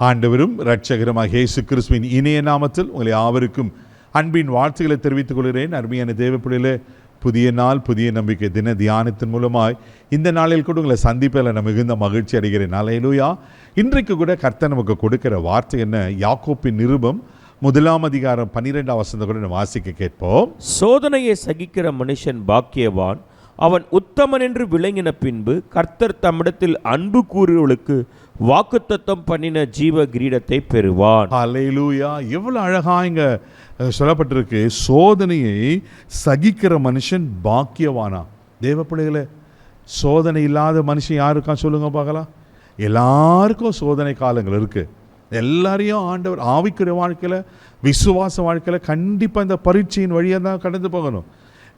ஆண்டவரும் இரட்சகருமாகிய இயேசு கிறிஸ்துவின் இனிய நாமத்தில் உங்களை யாவருக்கும் அன்பின் வாழ்த்துக்களை தெரிவித்துக் கொள்கிறேன். அருமையான தேவ பிள்ளைகளே, புதிய நாள் புதிய நம்பிக்கை தின தியானத்தின் மூலமாய் இந்த நாளில் கூட உங்களை சந்திப்பில் நான் மிகுந்த மகிழ்ச்சி அடைகிறேன். அல்லேலூயா. இன்றைக்கு கூட கர்த்தர் நமக்கு கொடுக்கிற வார்த்தை என்ன? யாக்கோபின் நிருபம் 1 அதிகாரம் 12 வசனத்தை கூட நம்ம வாசிக்க கேட்போம். சோதனையை சகிக்கிற மனுஷன் பாக்கியவான், அவன் உத்தமன் என்று விளங்கின பின்பு கர்த்தர் தம்மிடத்தில் அன்பு கூறுவர்களுக்கு வாக்குத்தத்தம் பண்ணின ஜீவ கிரீடத்தை பெறுவான். அல்லேலூயா. எவ்வளவு அழகா இங்க சொல்லப்பட்டிருக்கு. சோதனையை சகிக்கிற மனுஷன் பாக்கியவானா. தேவ பிள்ளைகளே, சோதனை இல்லாத மனுஷன் யாருக்கா சொல்லுங்க பார்க்கலாம். எல்லாருக்கும் சோதனை காலங்கள் இருக்கு. எல்லாரையும் ஆண்டவர் ஆவிக்குரிய வாழ்க்கையில், விசுவாச வாழ்க்கையில் கண்டிப்பாக இந்த பரீட்சையின் வழியாக தான் கடந்து போகணும்.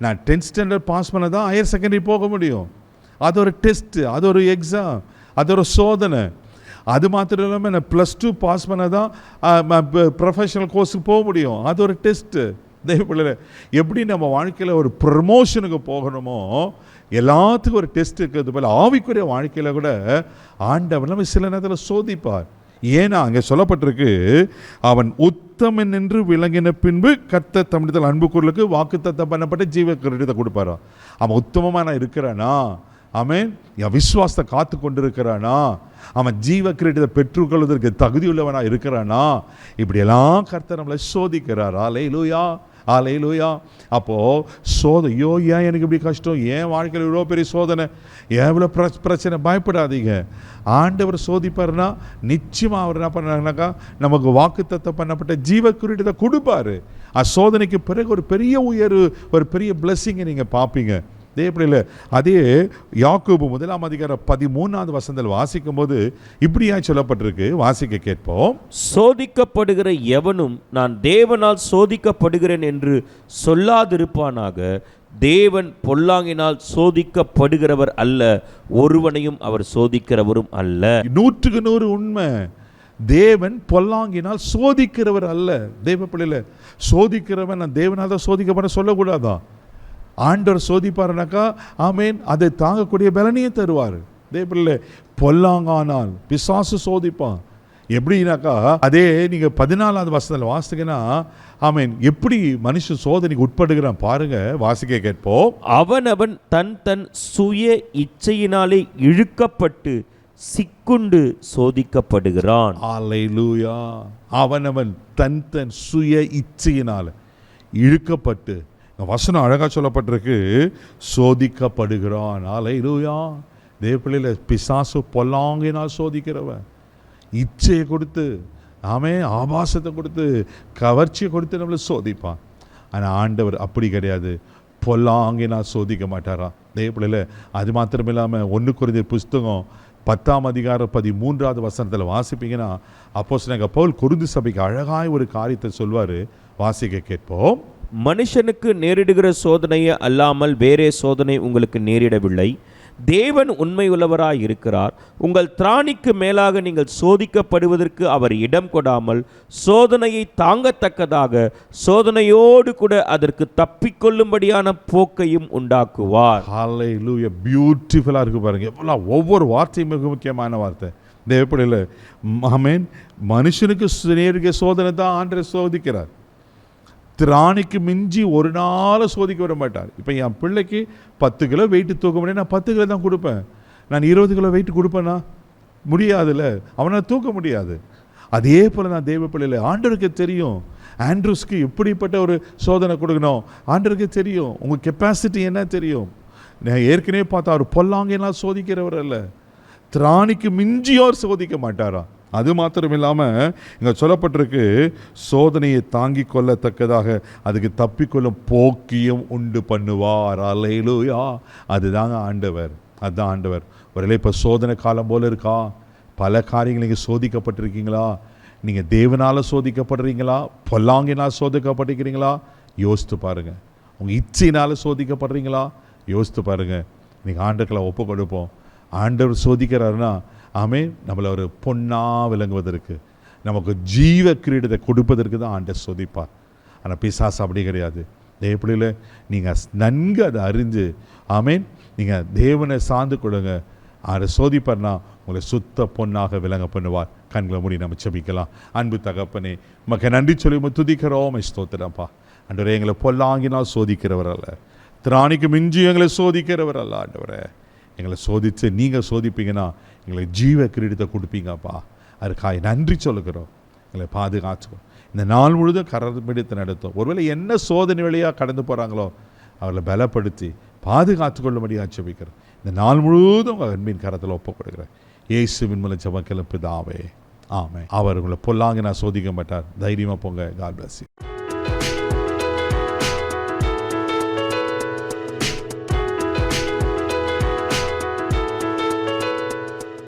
நான் 10th ஸ்டாண்டர்ட் பாஸ் பண்ண தான் ஹையர் செகண்டரி போக முடியும். அது ஒரு டெஸ்ட்டு, அது ஒரு எக்ஸாம், அது ஒரு சோதனை. அது மாத்திரம் இல்லாமல் நான் +2 பாஸ் பண்ண தான் ப்ரொஃபஷனல் கோர்ஸுக்கு போக முடியும். அது ஒரு டெஸ்ட்டு. தெய்வப்பிள்ளை, எப்படி நம்ம வாழ்க்கையில் ஒரு ப்ரமோஷனுக்கு போகணுமோ எல்லாத்துக்கும் ஒரு டெஸ்ட் இருக்கிறது போல் ஆவிக்குரிய வாழ்க்கையில் கூட ஆண்டவர் நம்ம சில நேரத்தில் சோதிப்பார். ஏன்னா அங்கே சொல்லப்பட்டிருக்கு, அவன் உத்தமன் என்று விளங்கின பின்பு கர்த்தர் தம்மிடத்தில் அன்பு கூறுவர்களுக்கு வாக்குத்தத்தம் பண்ணப்பட்ட ஜீவ கிரீடத்தை கொடுப்பாரா. அவன் உத்தமமான இருக்கிறானா, அவன் என் விசுவாசத்தை காத்து கொண்டிருக்கிறானா, அவன் ஜீவ கிரீடத்தை பெற்றுக்கொள்வதற்கு தகுதியுள்ளவனா இருக்கிறானா, இப்படியெல்லாம் கர்த்தர் நம்மளை சோதிக்கிறார். அல்லேலூயா, அல்லேலூயா. அப்போது ஐயோ ஏன் எனக்கு இப்படி கஷ்டம், ஏன் வாழ்க்கையில் இவ்வளோ பெரிய சோதனை, ஏன் இவ்வளோ பிரச்சனை, பயப்படாதீங்க. ஆண்டவர் சோதிப்பார்னா நிச்சயமாக அவர் என்ன பண்ணாங்கனாக்கா நமக்கு வாக்குத்தத்தம் பண்ணப்பட்ட ஜீவ கிரீடத்தை கொடுப்பாரு. சோதனைக்கு பிறகு ஒரு பெரிய உயர்வு, ஒரு பெரிய பிளஸ்ஸிங்கை நீங்கள் பார்ப்பீங்க. தேவப்பிள்ளையில அதே யாக்கோபு 1 அதிகாரம் 13 வசனத்தில் வாசிக்கும் போது இப்படியா சொல்லப்பட்டிருக்கு. வாசிக்க கேட்போம். சோதிக்கப்படுகிற எவனும் நான் தேவனால் சோதிக்கப்படுகிறேன் என்று சொல்லாதிருப்பானாக. தேவன் பொல்லாங்கினால் சோதிக்கப்படுகிறவர் அல்ல, ஒருவனையும் அவர் சோதிக்கிறவரும் அல்ல. 100% உண்மை. தேவன் பொல்லாங்கினால் சோதிக்கிறவர் அல்ல. தேவ பிள்ளையில, சோதிக்கிறவன் நான் தேவனால் தான் சோதிக்கப்பட சொல்லக்கூடாதான். ஆண்டவர் சோதிப்பாருனாக்கா ஆமேன், அதை தாங்கக்கூடிய பலனையும் தருவார். தேவப்பிள்ளை, பொல்லாங்கானால் பிசாசு சோதிப்பான். எப்படின்னாக்கா அதே நீங்கள் 14 வசனத்தில் வாசிங்கன்னா ஆமேன், எப்படி மனுஷன் சோதனைக்கு உட்படுகிறான் பாருங்க. வாசிக்க கேட்போம். அவனவன் தன் தன் சுய இச்சையினாலே இழுக்கப்பட்டு சிக்குண்டு சோதிக்கப்படுகிறான். அல்லேலூயா. அவனவன் தன் தன் சுய இச்சையினால் இழுக்கப்பட்டு, வசனம் அழகாக சொல்லப்பட்டிருக்கு, சோதிக்கப்படுகிறான். அல்லேலூயா. தேவப்பிள்ளையில, பிசாசு பொல்லாங்கினால் சோதிக்கிறவன், இச்சையை கொடுத்து ஆபாசத்தை கொடுத்து கவர்ச்சியை கொடுத்து நம்மளை சோதிப்பான். ஆனால் ஆண்டவர் அப்படி கிடையாது, பொல்லாங்கினால் சோதிக்க மாட்டாரா. தேவப்பிள்ளையில, அது மாத்திரம் இல்லாமல் 1 கொரிந்தியர் புஸ்தகம் 10 அதிகாரம் 13 வசனத்தில் வாசிப்பீங்கன்னா அப்போஸ்தலனாகிய பவுல் கொரிந்து சபைக்கு அழகாய் ஒரு காரியத்தை சொல்வார். வாசிக்க கேட்போம். மனுஷனுக்கு நேரிடுகிற சோதனையே அல்லாமல் வேறே சோதனை உங்களுக்கு நேரிடவில்லை. தேவன் உண்மை உள்ளவராய் இருக்கிறார். உங்கள் திராணிக்கு மேலாக நீங்கள் சோதிக்கப்படுவதற்கு அவர் இடம் கொடாமல் சோதனையை தாங்கத்தக்கதாக சோதனையோடு கூட அதற்கு தப்பிக்கொள்ளும்படியான போக்கையும் உண்டாக்குவார். ஹல்லேலூயா. பியூட்டிஃபுல்லாக இருக்கு பாருங்க. எவ்வளோ ஒவ்வொரு வார்த்தையும் மிக முக்கியமான வார்த்தை. தேவப்பிள்ளையில, ஆமென், மனுஷனுக்கு நேருகிற சோதனை தான் ஆண்டவர் சோதிக்கிறார். திராணிக்கு மிஞ்சி ஒரு நாள் சோதிக்க விட மாட்டார். இப்போ என் பிள்ளைக்கு 10 கிலோ வெயிட்டு தூக்க முடியாது, நான் 10 கிலோ தான் கொடுப்பேன். நான் 20 கிலோ வெயிட் கொடுப்பேன்னா முடியாதுல்ல, அவனை தூக்க முடியாது. அதே போல் நான் தேவ பிள்ளையில, ஆண்டவருக்கு தெரியும் ஆண்ட்ரூஸ்க்கு எப்படிப்பட்ட ஒரு சோதனை கொடுக்கணும். ஆண்டவருக்கு தெரியும் உங்கள் கெப்பாசிட்டி என்ன தெரியும். நான் ஏற்கனவே பார்த்தா அவர் பொல்லாங்கினால் சோதிக்கிறவர் அல்ல, திராணிக்கு மிஞ்சியோர் சோதிக்க மாட்டாரா. அது மாத்திரம் இல்லாமல் இங்கே சொல்லப்பட்டிருக்கு, சோதனையை தாங்கி கொள்ளத்தக்கதாக அதுக்கு தப்பிக்கொள்ளும் போக்கியும் உண்டு பண்ணுவார். அல்லேலூயா. அதுதாங்க ஆண்டவர், அதுதான் ஆண்டவர். ஒரு இப்போ சோதனை காலம் போல் இருக்கா? பல காரியங்கள் நீங்கள் சோதிக்கப்பட்டிருக்கீங்களா? நீங்கள் தேவனால் சோதிக்கப்படுறீங்களா, பொல்லாங்கினால் சோதிக்கப்பட்டிருக்கிறீங்களா? யோசித்து பாருங்கள். உங்கள் இச்சையினால் சோதிக்கப்படுறீங்களா? யோசித்து பாருங்கள். நீங்கள் ஆண்டவர்களை ஒப்பு கொடுப்போம். ஆண்டவர் சோதிக்கிறாருன்னா நம்மளை ஒரு பொன்னாக விளங்குவதற்கு, நமக்கு ஜீவ கிரீடத்தை கொடுப்பதற்கு தான் ஆண்டவர் சோதிப்பார். ஆனால் பிசாசு அப்படி கிடையாது. தேவப்பிள்ளையில, நீங்கள் நன்கு அதை அறிஞ்சு நீங்கள் தேவனை சார்ந்து கொடுங்க. அதை சோதிப்பார்னா உங்களை சுத்த பொன்னாக விளங்க பண்ணுவார். கண்களை மூடி நம்ம ஜெபிக்கலாம். அன்பு தகப்பனே, உமக்கு நன்றி சொல்லி உம்மை துதிக்கிறோம், ஸ்தோத்திரம்ப்பா. ஆண்டவரே, எங்களை பொல்லாங்கினால் சோதிக்கிறவர் அல்ல, திராணிக்கு மிஞ்சி எங்களை சோதிக்கிறவர் அல்ல. ஆண்டவரே, எங்களை சோதித்து நீங்கள் சோதிப்பீங்கன்னா எங்களுக்கு ஜீவ கிரீடத்தை கொடுப்பீங்கப்பா. அதுக்காக நன்றி சொல்லுகிறோம். எங்களை பாதுகாத்துக்கோ. இந்த நாள் முழுதும் கரம்பிடித்து நடத்தும். ஒருவேளை என்ன சோதனை வழியாக கடந்து போகிறாங்களோ அவர்களை பலப்படுத்தி பாதுகாத்து கொள்ளும்படியாக ஜெபிக்கிறோம். இந்த நாள் முழுவதும் உங்கள் அன்பின் கரத்தில் ஒப்புக் கொடுக்குறேன். இயேசுவின் மூலம் ஜெபம் கேளும் பிதாவே, ஆமென். அவர் உங்களை பொல்லாங்கி நான் சோதிக்க மாட்டார். தைரியமாக போங்க. God bless you.